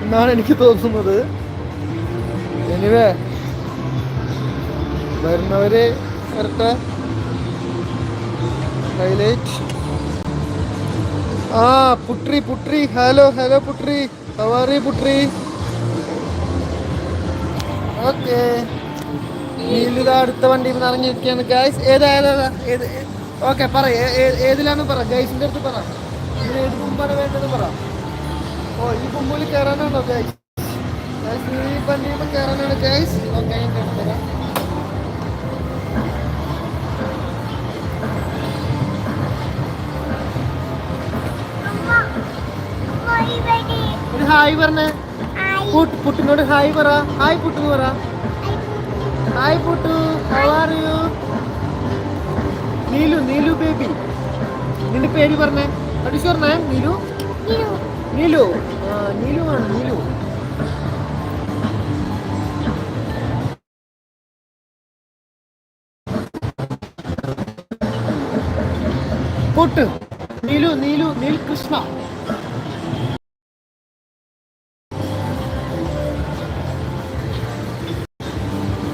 എന്നാണ് എനിക്ക് തോന്നുന്നത്. എനിവേ വരുന്നവര് വരട്ടെ. ഹൈലൈറ്റ്. ആ Putri Putri, hello hello Putri, how are you Putri? Okay, Neelitha അടുത്ത വണ്ടിയിൽ നിന്ന് ഇറങ്ങിയിരിക്കുകയാണ് ഗൈസ്. ഏതാ ഏതാ ഏത്? ഓക്കെ പറ, ഏതിലാന്ന് പറ, ഗൈസിന്റെ അടുത്ത് പറ. ഇതിന് ഏത് മുമ്പാണ് വേണ്ടത് പറ. ഓ ഈ മുമ്പിൽ കയറാനാണോ ഗൈസ്? ഈ വണ്ടിയിൽ കയറാനാണ് ഗൈസ്. ഓക്കെ ഞാൻ തരാം. ഒരു ഹായ് പറഞ്ഞേ. പുട്ടിനോട് ഹായ് പറ. ഹായ് പുട്ടു പറ. Hi puttu, how are U? Neelu, Neelu baby. നിന്റെ പേര് പറഞ്ഞേ. What is your name? Neelu. Neelu, ആ നീലു ആണ് നീലു. പുട്ട്, നീലു, നീലു, നീൽ കൃഷ്ണ.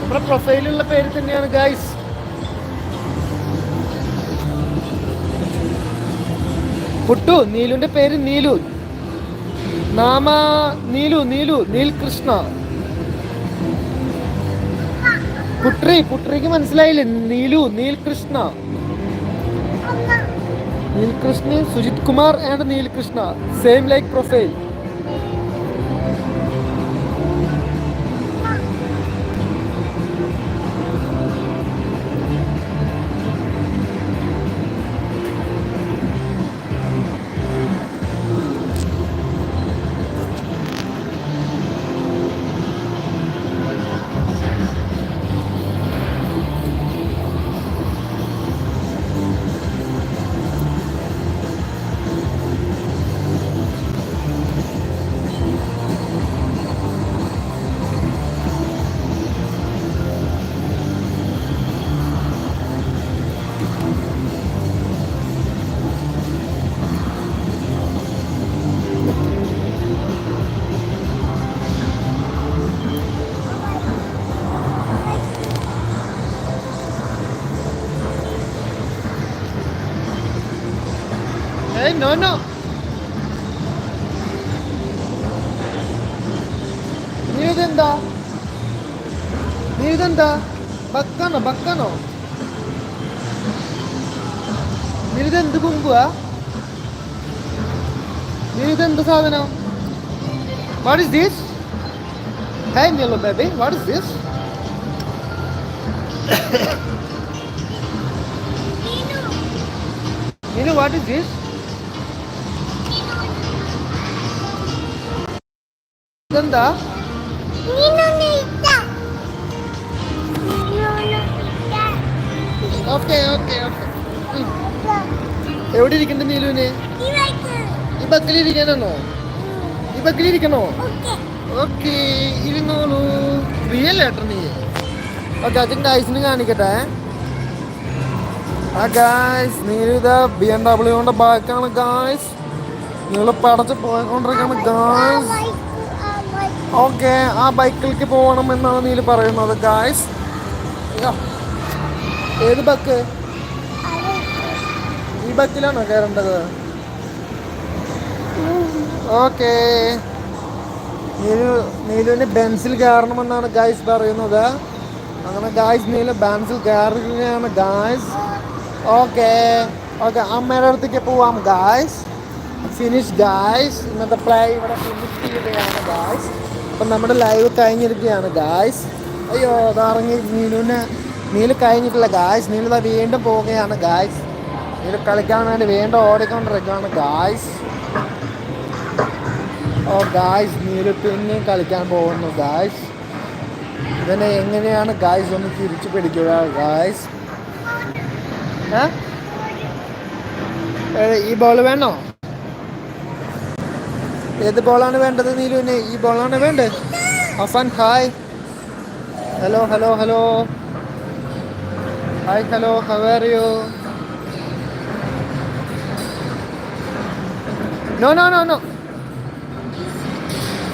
നമ്മുടെ പ്രൊഫൈലുള്ള പേര് തന്നെയാണ് ഗൈസ്. പുട്ടു, നീലുവിന്റെ പേര് നീലു. നാമ നീലു, നീലു, നീൽ കൃഷ്ണ. പുട്രി, പുട്രിക്ക് മനസ്സിലായില്ലേ? Neelu, Neel Krishna. Neel Krishna, Sujith Kumar and Neel Krishna, same like profile. No, no. നീതെന്താ? നീതെന്താ? ബക്കാണോ? ബക്കാണോ? നീതെന്ത് കുമ്പുവാ? നീതെന്ത് സാധനം? What is this? Hey Nilo baby, what is this? Nilo, what is this? ഇതെന്താ? Okay okay okay. എവിടെ ഇരിക്കണ്ട നീലുവിന്? ഈ ബക്കിലിരിക്കാനാണോ? ഈ ബക്കിലിരിക്കണോ? ഓക്കെ ഇരുന്നോളൂ. റിയൽ ഏട്ടർ നീ. ഓക്കെ അച്ഛൻ ഗൈസിന് കാണിക്കട്ടെ. ആ ഗായ്സ്, നീലിത BMW കൊണ്ട് ബാക്കാണ് ഗായ്സ്. നിങ്ങൾ പടച്ച് പോയിക്കൊണ്ടിരിക്കുകയാണ് ഗായ്സ്. ഓക്കെ, ആ ബൈക്കിലേക്ക് പോകണം എന്നാണ് നീല് പറയുന്നത് ഗായ്സ്. ഏത് ബക്ക്? ഈ ബക്കിലാണോ കയറേണ്ടത്? ഓക്കെ, നീലുവിന് ബെൻസിൽ കയറണമെന്നാണ് ഗായ്സ് പറയുന്നത്. അങ്ങനെ ഗായ്സ് നീല് ബെൻസിൽ കയറുകയാണ് ഗായ്സ്. ഓക്കെ ഓക്കെ, അമ്മയുടെ അടുത്തേക്ക് പോവാം ഗായ്സ്. Finish guys. ഇന്നത്തെ പ്ലേ ഇവിടെ ഫിനിഷ് ചെയ്യുകയാണ് ഗായ്സ്. അപ്പം നമ്മുടെ ലൈവ് കഴിഞ്ഞിരിക്കുകയാണ് ഗായ്സ്. അയ്യോ അതറങ്ങി നീല് കഴിഞ്ഞിട്ടില്ല ഗായ്സ്. നീലിത വീണ്ടും പോവുകയാണ് ഗായ്സ്. നീല് കളിക്കാൻ വേണ്ടി വീണ്ടും ഓടിക്കൊണ്ടിരിക്കുകയാണ് ഗായ്സ്. ഓ ഗായ്സ്, നീല് പിന്നെയും കളിക്കാൻ പോകുന്നു ഗായ്സ്. ഇതിനെ എങ്ങനെയാണ് ഗായ്സ് ഒന്ന് തിരിച്ചു പിടിക്കുക ഗായ്സ്? ഈ ബോൾ വേണോ? ഏത് ബോളാണ് വേണ്ടത് നീലുവിന്? ഈ ബോളാണ് വേണ്ടത്. Afan hi, hello hello hello, hi hello, how are you? No no no no,